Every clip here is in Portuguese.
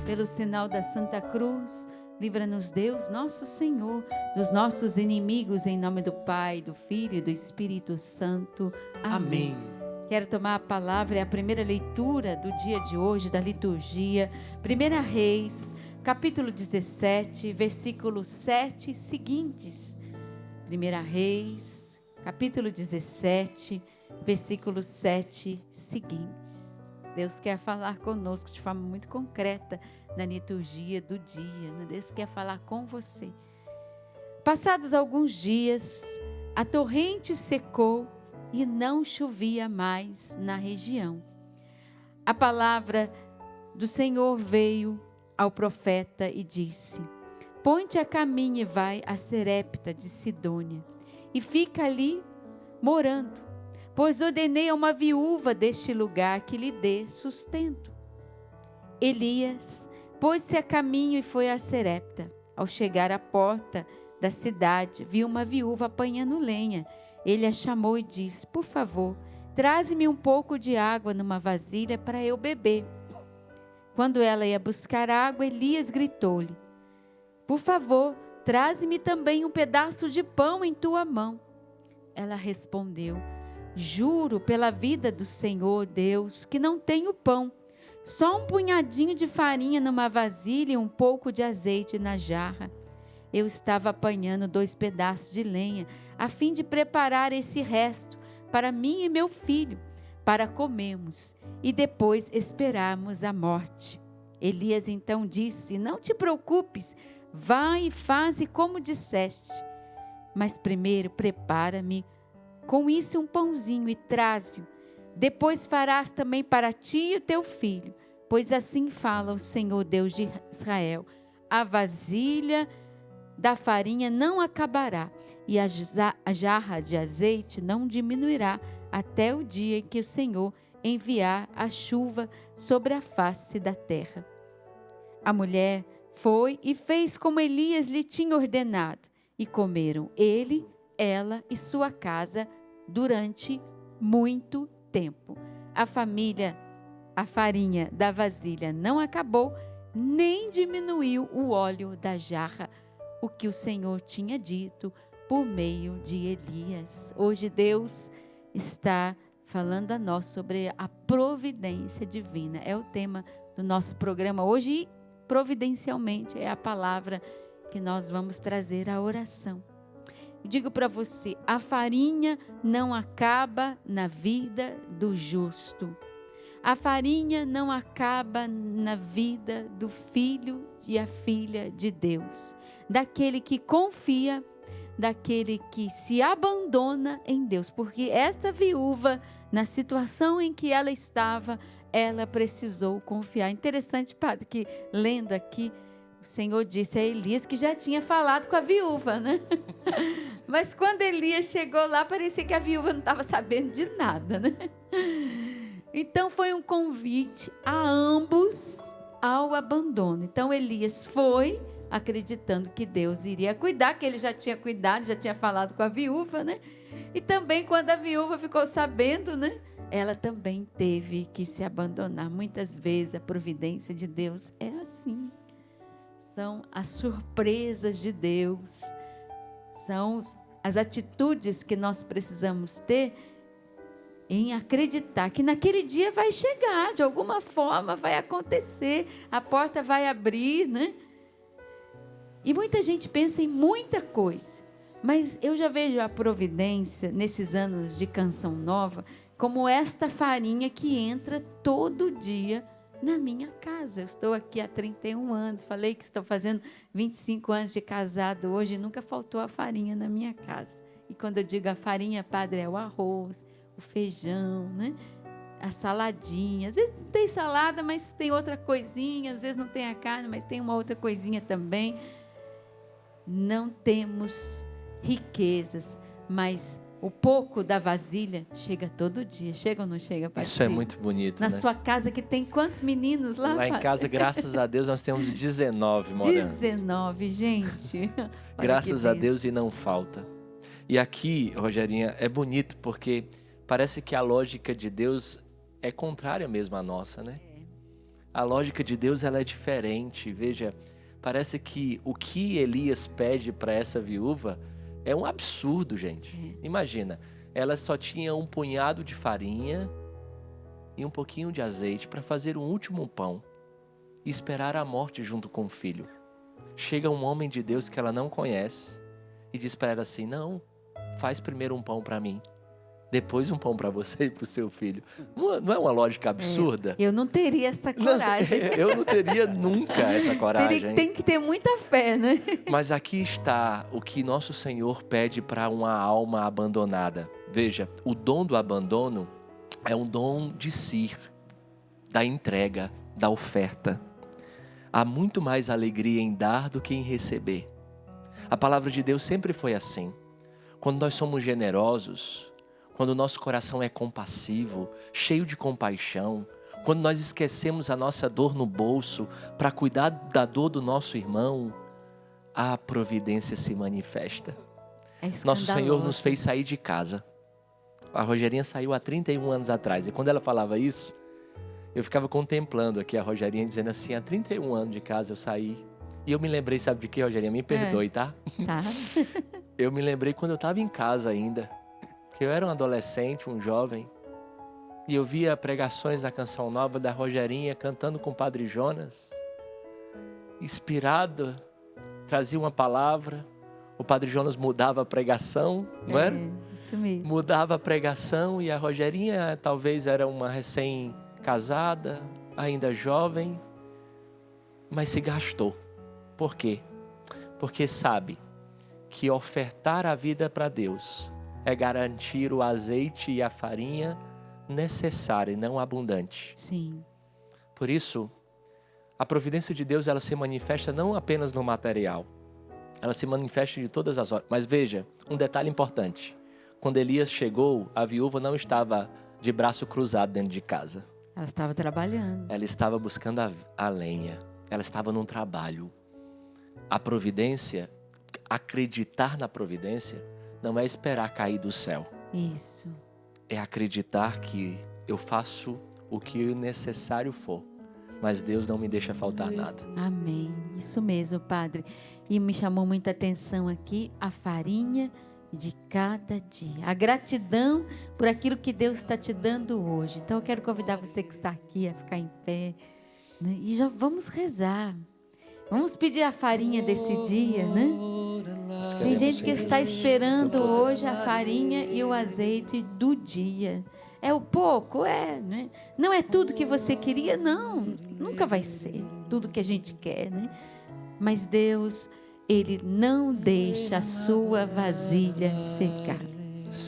pelo sinal da Santa Cruz, livra-nos Deus, nosso Senhor, dos nossos inimigos, em nome do Pai, do Filho e do Espírito Santo. Amém. Quero tomar a palavra, é a primeira leitura do dia de hoje, da liturgia, 1 Reis, capítulo 17, versículo 7 seguintes. 1 Reis, capítulo 17, versículo 7 seguintes. Deus quer falar conosco de forma muito concreta na liturgia do dia, né? Deus quer falar com você. Passados alguns dias, a torrente secou e não chovia mais na região. A palavra do Senhor veio ao profeta e disse: Põe-te a caminho e vai a Serepta de Sidônia, e fica ali morando, pois ordenei a uma viúva deste lugar que lhe dê sustento. Elias pôs-se a caminho e foi a Serepta. Ao chegar à porta da cidade, viu uma viúva apanhando lenha. Ele a chamou e disse: Por favor, traze-me um pouco de água numa vasilha para eu beber. Quando ela ia buscar água, Elias gritou-lhe: Por favor, traze-me também um pedaço de pão em tua mão. Ela respondeu: Juro pela vida do Senhor Deus que não tenho pão, só um punhadinho de farinha numa vasilha e um pouco de azeite na jarra. Eu estava apanhando 2 pedaços de lenha, a fim de preparar esse resto para mim e meu filho, para comermos e depois esperarmos a morte. Elias então disse: Não te preocupes, vai e faze como disseste. Mas primeiro prepara-me com isso um pãozinho e traze-o. Depois farás também para ti e o teu filho, pois assim fala o Senhor Deus de Israel: a vasilha da farinha não acabará, e a jarra de azeite não diminuirá, até o dia em que o Senhor enviar a chuva sobre a face da terra. A mulher foi e fez como Elias lhe tinha ordenado, e comeram ele, ela e sua casa durante muito tempo. A farinha da vasilha não acabou, nem diminuiu o óleo da jarra, o que o Senhor tinha dito por meio de Elias. Hoje Deus está falando a nós sobre a providência divina. É o tema do nosso programa hoje e providencialmente é a palavra que nós vamos trazer à oração. Eu digo para você, a farinha não acaba na vida do justo. A farinha não acaba na vida do filho e a filha de Deus, daquele que confia, daquele que se abandona em Deus, porque esta viúva, na situação em que ela estava, ela precisou confiar. Interessante, padre, que lendo aqui, o Senhor disse a Elias que já tinha falado com a viúva, né? Mas quando Elias chegou lá, parecia que a viúva não estava sabendo de nada, né? Então foi um convite a ambos ao abandono. Então Elias foi acreditando que Deus iria cuidar, que ele já tinha cuidado, já tinha falado com a viúva, né? E também quando a viúva ficou sabendo, né? Ela também teve que se abandonar. Muitas vezes a providência de Deus é assim. São as surpresas de Deus. São as atitudes que nós precisamos ter em acreditar que naquele dia vai chegar, de alguma forma vai acontecer, a porta vai abrir, né? E muita gente pensa em muita coisa, mas eu já vejo a providência nesses anos de Canção Nova como esta farinha que entra todo dia na minha casa. Eu estou aqui há 31 anos, falei que estou fazendo 25 anos de casado hoje e nunca faltou a farinha na minha casa. E quando eu digo a farinha, padre, é o arroz, o feijão, né? A saladinha. Às vezes não tem salada, mas tem outra coisinha. Às vezes não tem a carne, mas tem uma outra coisinha também. Não temos riquezas, mas o pouco da vasilha chega todo dia. Chega ou não chega, padre? Isso é muito bonito, Na né? sua casa que tem quantos meninos lá? Lá em casa, graças a Deus, nós temos 19 morando. 19, gente. Graças a Deus e não falta. E aqui, Rogerinha, é bonito porque parece que a lógica de Deus é contrária mesmo à nossa, né? A lógica de Deus, ela é diferente. Veja, parece que o que Elias pede para essa viúva é um absurdo, gente. Imagina, ela só tinha um punhado de farinha e um pouquinho de azeite para fazer um último pão e esperar a morte junto com o filho. Chega um homem de Deus que ela não conhece e diz para ela assim: não, faz primeiro um pão para mim, depois um pão para você e para o seu filho. Não é uma lógica absurda? Eu não teria essa coragem. Eu não teria nunca essa coragem. Tem que ter muita fé, né? Mas aqui está o que nosso Senhor pede para uma alma abandonada. Veja, o dom do abandono é um dom de si, da entrega, da oferta. Há muito mais alegria em dar do que em receber. A palavra de Deus sempre foi assim. Quando nós somos generosos, quando o nosso coração é compassivo, cheio de compaixão, quando nós esquecemos a nossa dor no bolso para cuidar da dor do nosso irmão, a providência se manifesta. Nosso Senhor nos fez sair de casa. A Rogerinha saiu há 31 anos atrás. E quando ela falava isso, eu ficava contemplando aqui a Rogerinha dizendo assim: há 31 anos de casa eu saí. E eu me lembrei, sabe de quê, Rogerinha? Me perdoe, tá? Tá. Eu me lembrei quando eu estava em casa ainda, que eu era um adolescente, um jovem, e eu via pregações da Canção Nova da Rogerinha cantando com o Padre Jonas. Inspirado, trazia uma palavra, o Padre Jonas mudava a pregação, não era? Isso mesmo. Mudava a pregação e a Rogerinha talvez era uma recém-casada, ainda jovem, mas se gastou. Por quê? Porque sabe que ofertar a vida para Deus é garantir o azeite e a farinha necessária e não abundante. Sim. Por isso, a providência de Deus, ela se manifesta não apenas no material, ela se manifesta de todas as horas. Mas veja, um detalhe importante. Quando Elias chegou, a viúva não estava de braço cruzado dentro de casa. Ela estava trabalhando. Ela estava buscando a lenha. Ela estava num trabalho. A providência, acreditar na providência, não é esperar cair do céu. Isso. É acreditar que eu faço o que necessário for, mas Deus não me deixa faltar nada. Amém. Isso mesmo, Padre. E me chamou muita atenção aqui a farinha de cada dia. A gratidão por aquilo que Deus está te dando hoje. Então eu quero convidar você que está aqui a ficar em pé, né? E já vamos rezar. Vamos pedir a farinha desse dia, né? Tem gente que está esperando hoje a farinha e o azeite do dia. É o pouco? É, né? Não é tudo que você queria? Não, nunca vai ser tudo que a gente quer, né? Mas Deus, Ele não deixa a sua vasilha secar.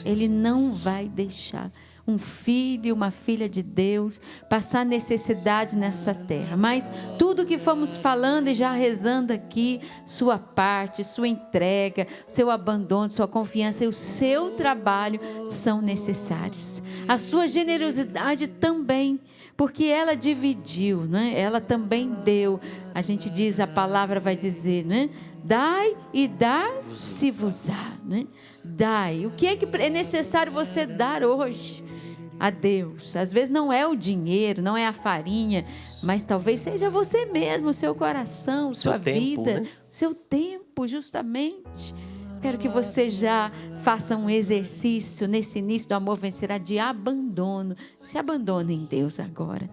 Ele não vai deixar um filho, uma filha de Deus passar necessidade nessa terra. Mas tudo que fomos falando e já rezando aqui, sua parte, sua entrega, seu abandono, sua confiança e o seu trabalho são necessários. A sua generosidade também, porque ela dividiu, né? Ela também deu. A gente diz, a palavra vai dizer, né? Dai e dar-se-vos-á, né? Dai. O que é necessário você dar hoje a Deus? Às vezes não é o dinheiro, não é a farinha, mas talvez seja você mesmo, o seu coração, sua vida, o seu tempo, justamente. Quero que você já faça um exercício nesse início do Amor Vencerá de abandono. Se abandone em Deus agora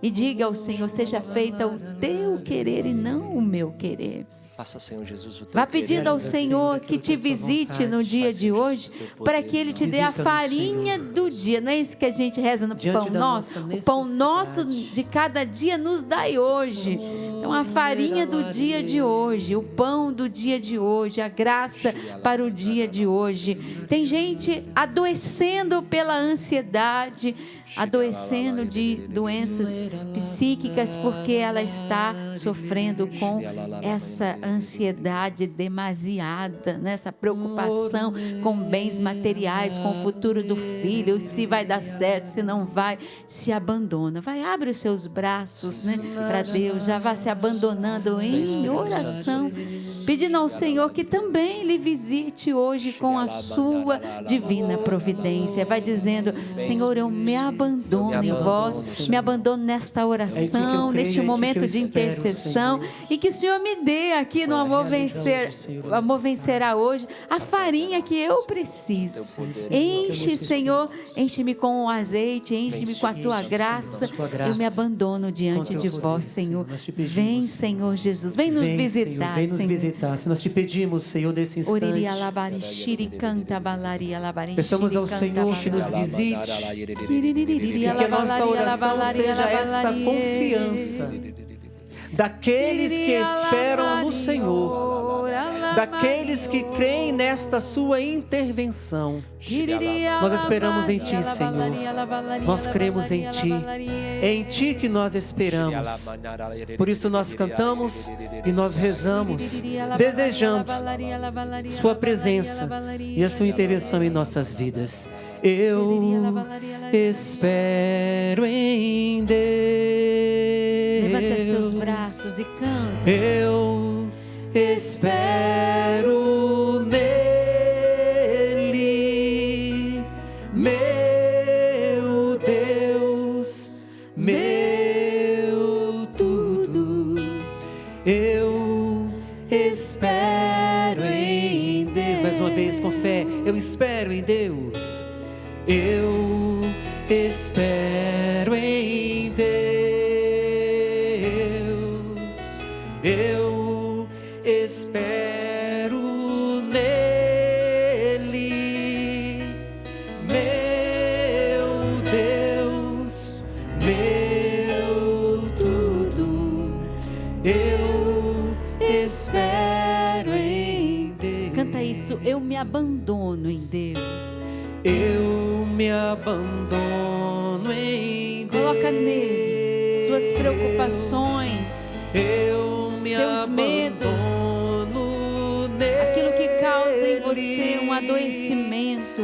e diga ao Senhor: seja feita o teu querer e não o meu querer. Faça, Senhor Jesus, o teu Vá pedindo ao Senhor que te visite no dia de hoje, para que Ele te dê a farinha do dia. Não é isso que a gente reza no pão nosso? O pão nosso de cada dia nos dai hoje. Então, a farinha do dia de hoje, o pão do dia de hoje, a graça para o dia de hoje. Tem gente adoecendo pela ansiedade, adoecendo de doenças psíquicas, porque ela está sofrendo com essa ansiedade demasiada, né? Essa preocupação com bens materiais, com o futuro do filho, se vai dar certo, se não vai, se abandona. Vai, abre os seus braços, né, para Deus, já vá se abandonando em oração. pedindo ao Senhor que também lhe visite hoje com a sua divina providência. Vai dizendo: Senhor, eu me abandono em vós, me abandono nesta oração, neste momento de intercessão, e que o Senhor me dê aqui no Amor Vencerá hoje a farinha que eu preciso. Enche, Senhor, enche-me com o azeite, enche-me com a tua graça. Eu me abandono diante de vós, Senhor. Vem, Senhor Jesus, vem nos visitar, Vem nos visitar. Se nós te pedimos, Senhor, nesse instante, peçamos ao Senhor que nos visite e que a nossa oração seja esta confiança daqueles que esperam no Senhor, daqueles que creem nesta sua intervenção. Nós esperamos em Ti, Senhor. Nós cremos em Ti. É em Ti que nós esperamos. Por isso nós cantamos e nós rezamos, desejando Sua presença e a Sua intervenção em nossas vidas. Eu espero em Deus. Levanta seus braços e canta. Eu espero nele, meu Deus, meu tudo. Eu espero em Deus. Mais uma vez com fé. Eu espero em Deus. Eu espero em Deus. Eu espero nele, meu Deus, meu tudo. Eu espero em Deus. Canta isso. Eu me abandono em Deus. Eu me abandono em Deus. Coloca nele suas preocupações, seus medos, aquilo que causa em você um adoecimento.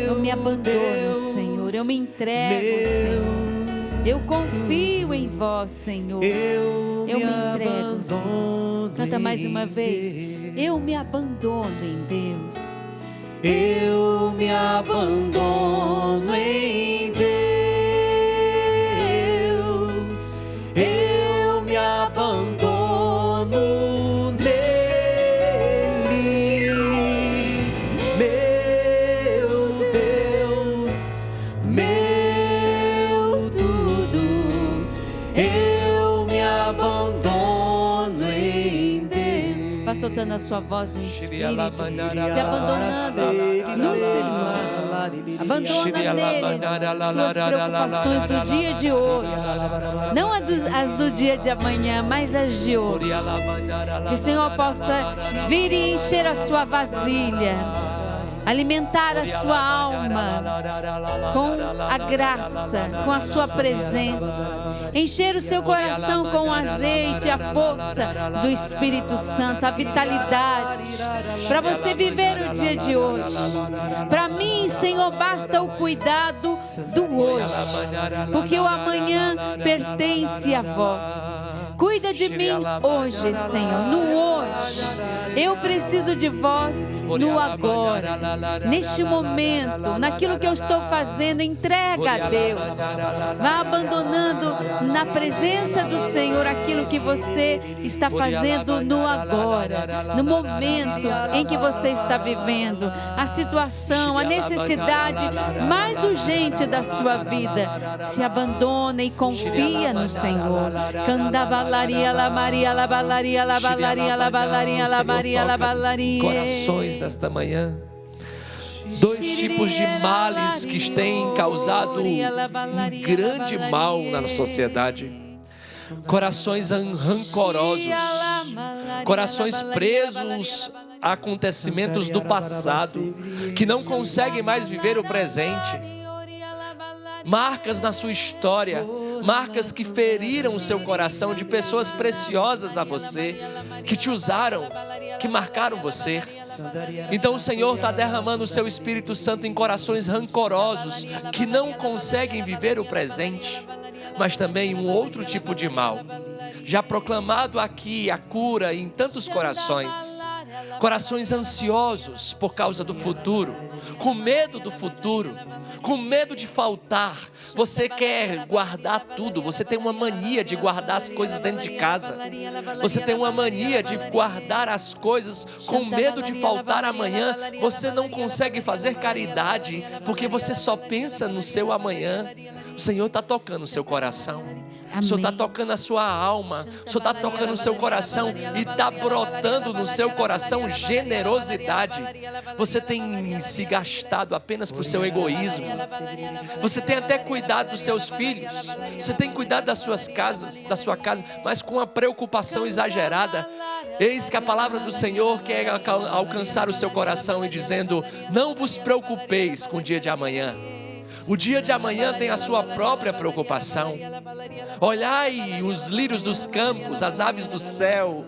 Eu me abandono, Senhor. Eu me entrego, Senhor. Eu confio em vós, Senhor. Eu me entrego, Senhor. Canta mais uma vez. Eu me abandono em Deus. Eu me abandono em Deus. Eu me abandono nele, meu Deus, meu tudo. Eu me abandono em Deus. Vá soltando a sua voz no Espírito, se abandonando no Senhor. Abandona nele suas preocupações do dia de hoje, não as do dia de amanhã, mas as de hoje. Que o Senhor possa vir e encher a sua vasilha, alimentar a sua alma com a graça, com a sua presença, encher o seu coração com o azeite, a força do Espírito Santo, a vitalidade, para você viver o dia de hoje. Para mim, Senhor, basta o cuidado do hoje, porque o amanhã pertence a vós. Cuida de mim hoje, Senhor, no hoje. Eu preciso de vós no agora, neste momento, naquilo que eu estou fazendo. Entrega a Deus. Vá abandonando na presença do Senhor aquilo que você está fazendo no agora, no momento em que você está vivendo, a situação, a necessidade mais urgente da sua vida. Se abandona e confia no Senhor. Candavalaria, la Maria, la balaria, la balaria, la balaria, la Maria, la balaria. Corações nesta manhã. Dois tipos de males que têm causado um grande mal na sociedade. Corações rancorosos, corações presos a acontecimentos do passado, que não conseguem mais viver o presente. Marcas na sua história, marcas que feriram o seu coração de pessoas preciosas a você, que te usaram, que marcaram você. Então o Senhor está derramando o seu Espírito Santo em corações rancorosos, que não conseguem viver o presente, mas também um outro tipo de mal. já proclamado aqui a cura em tantos corações. Corações ansiosos por causa do futuro, com medo do futuro, com medo de faltar. Você quer guardar tudo, você tem uma mania de guardar as coisas dentro de casa. Você tem uma mania de guardar as coisas com medo de faltar amanhã. Você não consegue fazer caridade porque você só pensa no seu amanhã. O Senhor está tocando o seu coração. O Senhor está tocando a sua alma. O Senhor está tocando o seu coração. E está brotando no seu coração generosidade. Você tem se gastado apenas para o seu egoísmo. Você tem até cuidado dos seus filhos. Você tem cuidado da sua casa, mas com uma preocupação exagerada. Eis que a palavra do Senhor quer alcançar o seu coração e dizendo: não vos preocupeis com o dia de amanhã. O dia de amanhã tem a sua própria preocupação. Olhai os lírios dos campos, as aves do céu.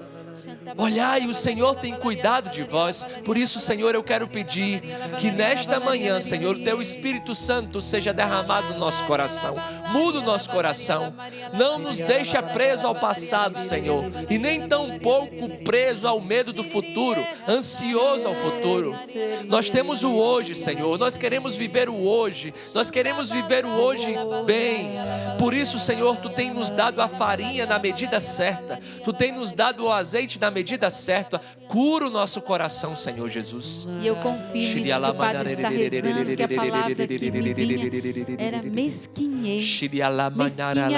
Olhai, o Senhor tem cuidado de vós. Por isso, Senhor, eu quero pedir que nesta manhã, Senhor, o Teu Espírito Santo seja derramado no nosso coração. Muda o nosso coração. Não nos deixa preso ao passado, Senhor, e nem tão pouco preso ao medo do futuro, ansioso ao futuro. Nós temos o hoje, Senhor. Nós queremos viver o hoje. Nós queremos viver o hoje bem. Por isso, Senhor, Tu tem nos dado a farinha na medida certa. Tu tem nos dado o azeite na medida certa. Cura o nosso coração, Senhor Jesus. E eu confio nisso que o Padre está rezando, que a palavra que me vinha era mesquinhez. Mesquinharia.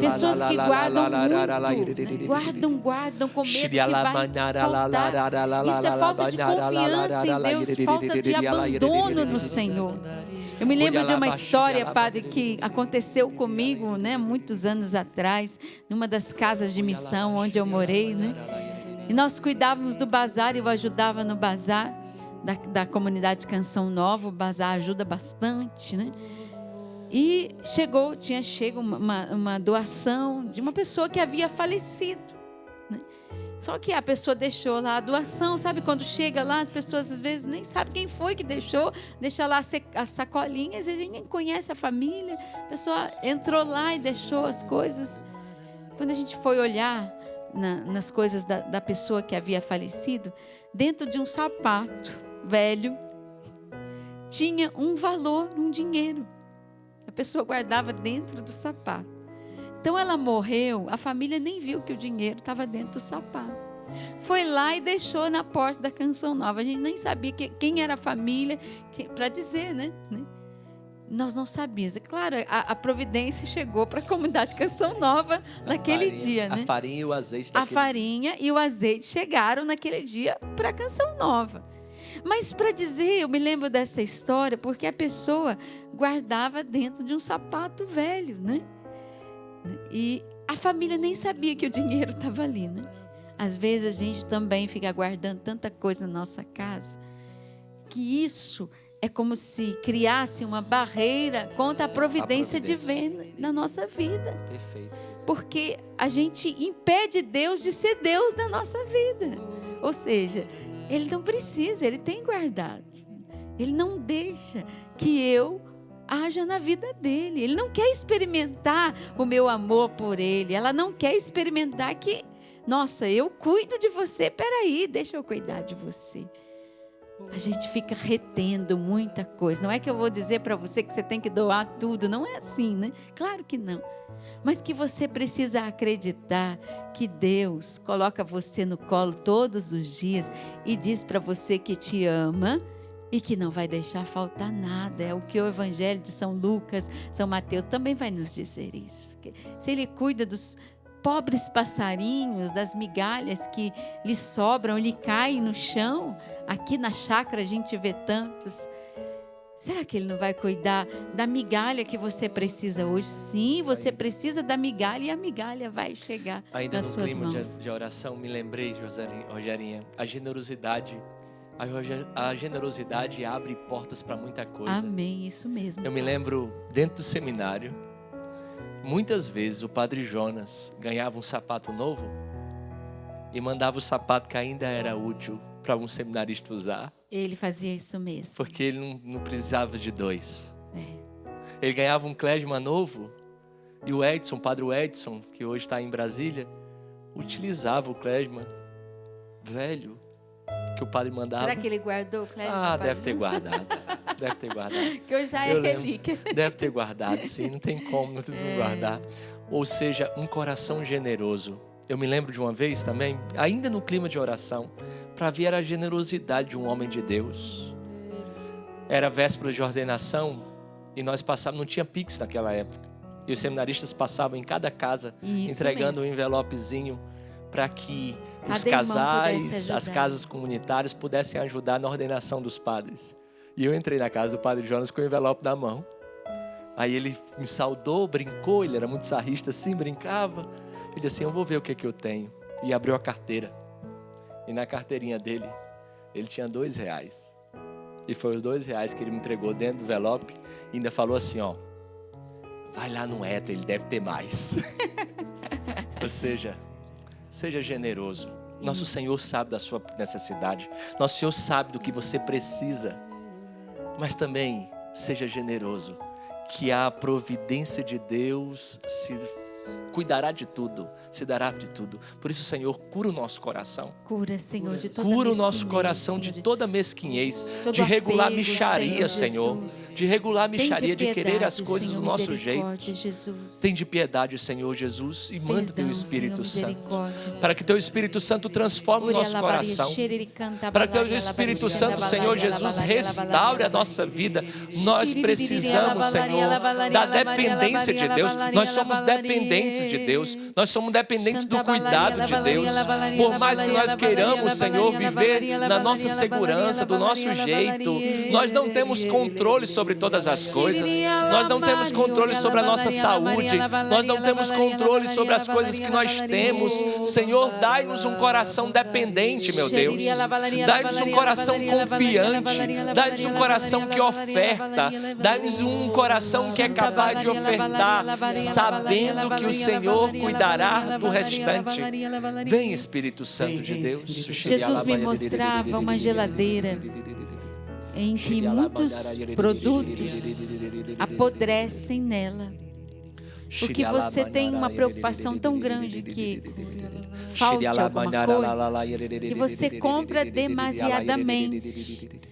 Pessoas que guardam muito, guardam com medo que vai faltar. Isso é falta de confiança em Deus, falta de abandono no Senhor. Eu me lembro de uma história, Padre, que aconteceu comigo, né, muitos anos atrás, numa das casas de missão onde eu morei, né? E nós cuidávamos do bazar, eu ajudava no bazar da comunidade Canção Nova. O bazar ajuda bastante, né? E tinha chego uma doação de uma pessoa que havia falecido, né? Só que a pessoa deixou lá a doação, sabe? Quando chega lá, as pessoas às vezes nem sabem quem foi que deixou, deixa lá as sacolinhas, e a gente nem conhece a família. A pessoa entrou lá e deixou as coisas. Quando a gente foi olhar nas coisas da pessoa que havia falecido, dentro de um sapato velho, tinha um valor, um dinheiro. A pessoa guardava dentro do sapato. Então ela morreu, a família nem viu que o dinheiro estava dentro do sapato. Foi lá e deixou na porta da Canção Nova. A gente nem sabia quem era a família, para dizer, né? Nós não sabíamos. É claro, a providência chegou para a comunidade Canção Nova naquele dia, né? A farinha e o azeite. A farinha e o azeite chegaram naquele dia para a Canção Nova. Mas para dizer, eu me lembro dessa história porque a pessoa guardava dentro de um sapato velho, né? E a família nem sabia que o dinheiro estava ali, né? Às vezes a gente também fica guardando tanta coisa na nossa casa, que isso é como se criasse uma barreira contra a providência divina na nossa vida. Perfeito. Porque a gente impede Deus de ser Deus na nossa vida. Ou seja, Ele não precisa, Ele tem guardado. Ele não deixa que eu haja na vida dele. Ele não quer experimentar o meu amor por ele. Ela não quer experimentar que, nossa, eu cuido de você. Peraí, deixa eu cuidar de você. A gente fica retendo muita coisa. Não é que eu vou dizer para você que você tem que doar tudo. Não é assim, né? Claro que não. Mas que você precisa acreditar que Deus coloca você no colo todos os dias e diz para você que te ama e que não vai deixar faltar nada. É o que o Evangelho de São Lucas, São Mateus também vai nos dizer isso. Se Ele cuida dos pobres passarinhos, das migalhas que lhe sobram, lhe caem no chão, aqui na chácara a gente vê tantos. Será que Ele não vai cuidar da migalha que você precisa hoje? Sim, você precisa da migalha e a migalha vai chegar ainda nas suas mãos. Ainda no clima de oração, me lembrei, Rogerinha, a generosidade abre portas para muita coisa. Amém, isso mesmo. Eu me lembro, dentro do seminário, muitas vezes o Padre Jonas ganhava um sapato novo e mandava o sapato que ainda era útil para um seminarista usar. Ele fazia isso mesmo. Porque ele não precisava de dois. É. Ele ganhava um clésima novo E o Edson, o padre Edson, que hoje está em Brasília, utilizava o Klesma velho que o padre mandava. Será que ele guardou o Klesma? Ah, deve ter guardado. Deve ter guardado. Que hoje já é relíquia. Deve ter guardado, sim. Não tem como não guardar. Ou seja, um coração generoso. Eu me lembro de uma vez também, ainda no clima de oração, para ver a generosidade de um homem de Deus. Era véspera de ordenação e nós passávamos, não tinha Pix naquela época. E os seminaristas passavam em cada casa, entregando um envelopezinho para que os casais, as casas comunitárias pudessem ajudar na ordenação dos padres. E eu entrei na casa do padre Jonas com o envelope na mão. Aí ele me saudou, brincou, ele era muito sarrista assim, brincava. Ele disse assim, eu vou ver o que eu tenho. E abriu a carteira. E na carteirinha dele, ele tinha R$2. E foi os R$2 que ele me entregou dentro do envelope. E ainda falou assim, ó, vai lá no Eto, ele deve ter mais. Ou seja, seja generoso. Nosso Senhor sabe da sua necessidade. Nosso Senhor sabe do que você precisa. Mas também seja generoso, que a providência de Deus se cuidará de tudo, se dará de tudo. Por isso, Senhor, cura o nosso coração. Cura, Senhor, de toda Cura o nosso coração de toda mesquinhez, de regular micharia, Senhor. De regular micharia, de querer as coisas do nosso jeito. Tem de piedade, Senhor Jesus, e manda Teu Espírito Santo. Para que Teu Espírito Santo transforme o nosso coração. Para que Teu Espírito Santo, Senhor Jesus, restaure a nossa vida. Nós precisamos, Senhor, da dependência de Deus. Nós somos dependentes de Deus. Nós somos dependentes do cuidado de Deus. Por mais que nós queiramos, Senhor, viver na nossa segurança, do nosso jeito, nós não temos controle sobre todas as coisas. Nós não temos controle sobre a nossa saúde. Nós não temos controle sobre as coisas que nós temos. Senhor, dai-nos um coração dependente, meu Deus. Dai-nos um coração confiante. Dai-nos um coração que oferta. Dai-nos um coração que é capaz de ofertar, sabendo que o Senhor cuidará do restante. Vem, Espírito Santo de Deus. Jesus me mostrava uma geladeira em que muitos produtos apodrecem nela. Porque você tem uma preocupação tão grande que falte alguma coisa e você compra demasiadamente.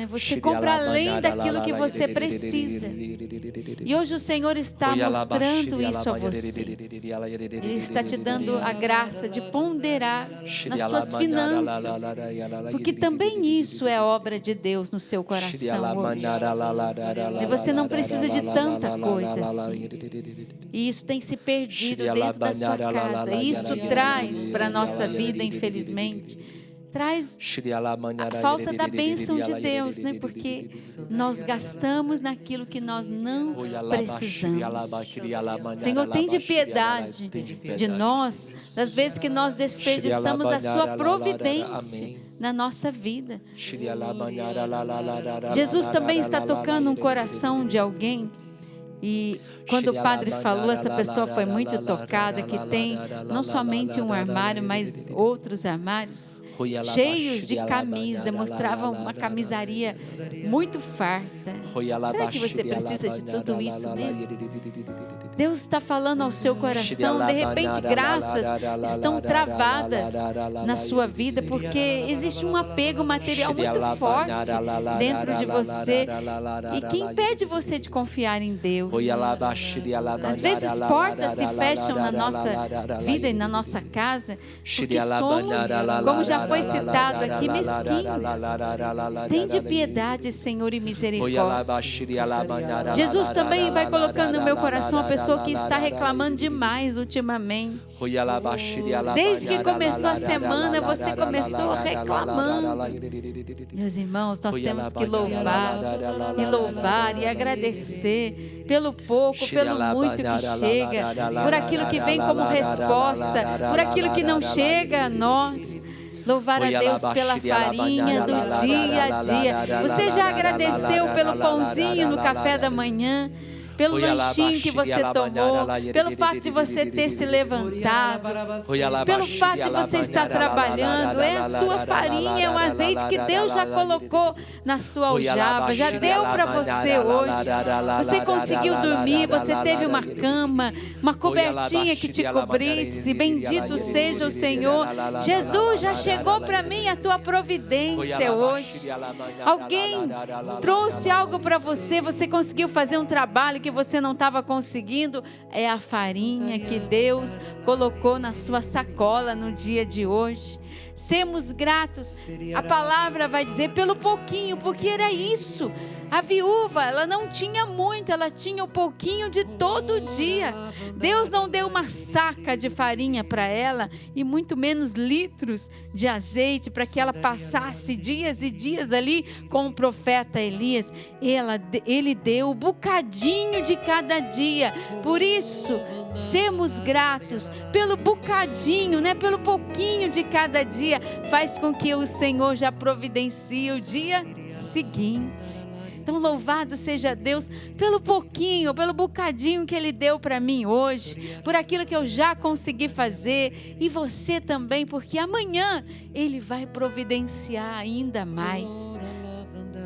Você compra além daquilo que você precisa. E hoje o Senhor está mostrando isso a você. Ele está te dando a graça de ponderar nas suas finanças. Porque também isso é obra de Deus no seu coração hoje. E você não precisa de tanta coisa assim. E isso tem se perdido dentro da sua casa. E isso traz para a nossa vida, infelizmente, traz a falta da bênção de Deus, né? Porque nós gastamos naquilo que nós não precisamos. Senhor, tem de piedade de nós, das vezes que nós desperdiçamos a sua providência na nossa vida. Jesus também está tocando um coração de alguém. E quando o padre falou, essa pessoa foi muito tocada, que tem não somente um armário, mas outros armários cheios de camisa, mostravam uma camisaria muito farta. Será que você precisa de tudo isso mesmo? Deus está falando ao seu coração, de repente graças estão travadas na sua vida, porque existe um apego material muito forte dentro de você, e que impede você de confiar em Deus. Às vezes portas se fecham na nossa vida e na nossa casa, porque somos, como já foi citado aqui, mesquinhos. Tem de piedade, Senhor, e misericórdia. Jesus também vai colocando no meu coração uma pessoa que está reclamando demais ultimamente. Desde que começou a semana, você começou reclamando. Meus irmãos, nós temos que louvar e agradecer pelo pouco, pelo muito que chega, por aquilo que vem como resposta, por aquilo que não chega a nós. Louvar a Deus pela farinha do dia a dia. Você já agradeceu pelo pãozinho no café da manhã? pelo lanchinho que você tomou, pelo fato de você ter se levantado, pelo fato de você estar trabalhando. É a sua farinha, é o azeite que Deus já colocou na sua aljava, já deu para você hoje. Você conseguiu dormir, você teve uma cama, uma cobertinha que te cobrisse. Bendito seja o Senhor. Jesus, já chegou para mim a tua providência hoje. Alguém trouxe algo para você, você conseguiu fazer um trabalho que você não estava conseguindo. É a farinha que Deus colocou na sua sacola no dia de hoje. Sermos gratos, a palavra vai dizer pelo pouquinho, porque era isso. A viúva, ela não tinha muito, ela tinha um pouquinho de todo dia. Deus não deu uma saca de farinha para ela e muito menos litros de azeite para que ela passasse dias e dias ali com o profeta Elias. Ele deu um bocadinho de cada dia. Por isso, sermos gratos pelo bocadinho, né? Pelo pouquinho de cada dia, faz com que o Senhor já providencie o dia seguinte. Então louvado seja Deus pelo pouquinho, pelo bocadinho que Ele deu para mim hoje, por aquilo que eu já consegui fazer, e você também, porque amanhã Ele vai providenciar ainda mais.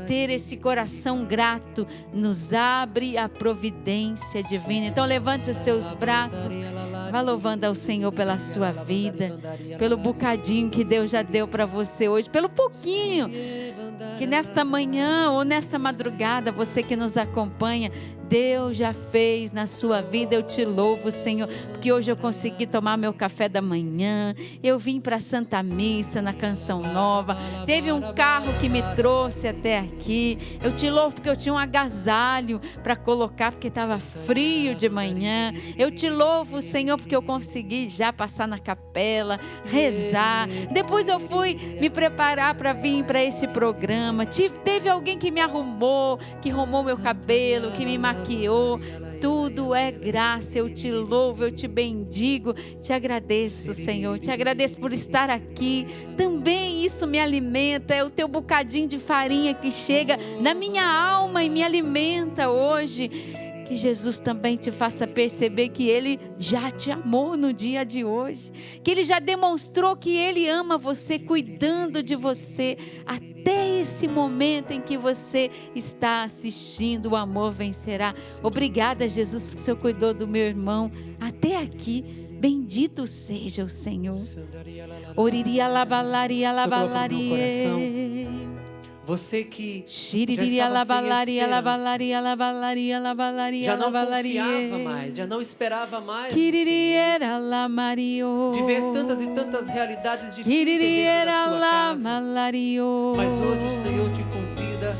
Ter esse coração grato nos abre a providência divina. Então levante os seus braços, vá louvando ao Senhor pela sua vida, pelo bocadinho que Deus já deu para você hoje, pelo pouquinho que nesta manhã ou nessa madrugada, você que nos acompanha, Deus já fez na sua vida. Eu te louvo, Senhor, porque hoje eu consegui tomar meu café da manhã, eu vim para a Santa Missa na Canção Nova, teve um carro que me trouxe até aqui. Eu te louvo porque eu tinha um agasalho para colocar, porque estava frio de manhã. Eu te louvo, Senhor, porque eu consegui já passar na capela, rezar. Depois eu fui me preparar para vir para esse programa. Teve alguém que me arrumou meu cabelo, que me maquiou. Tudo é graça. Eu te louvo, eu te bendigo, te agradeço, Senhor, te agradeço por estar aqui. Também isso me alimenta, é o teu bocadinho de farinha que chega na minha alma e me alimenta hoje. Que Jesus também te faça perceber que Ele já te amou no dia de hoje, que Ele já demonstrou que Ele ama você, cuidando de você até esse momento em que você está assistindo. O amor vencerá. Obrigada, Jesus, porque o Senhor cuidou do meu irmão até aqui. Bendito seja o Senhor. Oriria lavalaria lavalaria. Você que já estava sem esperança, já não confiava mais, já não esperava mais do Senhor, de ver tantas e tantas realidades difíceis dentro da sua casa, mas hoje o Senhor te convida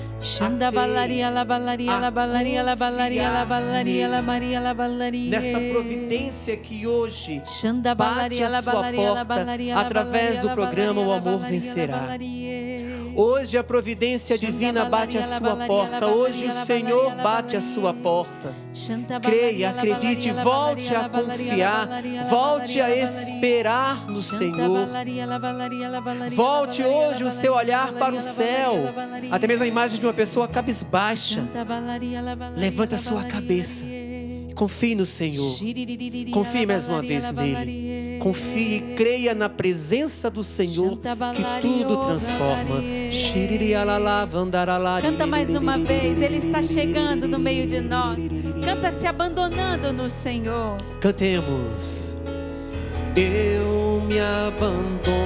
nesta providência que hoje bate a sua porta através do programa O Amor Vencerá. Hoje a providência divina bate a sua porta. Hoje o Senhor bate a sua porta. Creia, acredite, volte a confiar, volte a esperar no Senhor. Volte hoje o seu olhar para o céu. Até mesmo a imagem de uma pessoa cabisbaixa. Levanta a sua cabeça. Confie no Senhor. Confie mais uma vez nele. Confie e creia na presença do Senhor, que tudo transforma. Canta mais uma vez, Ele está chegando no meio de nós. Canta se abandonando no Senhor. Cantemos. Eu me abandono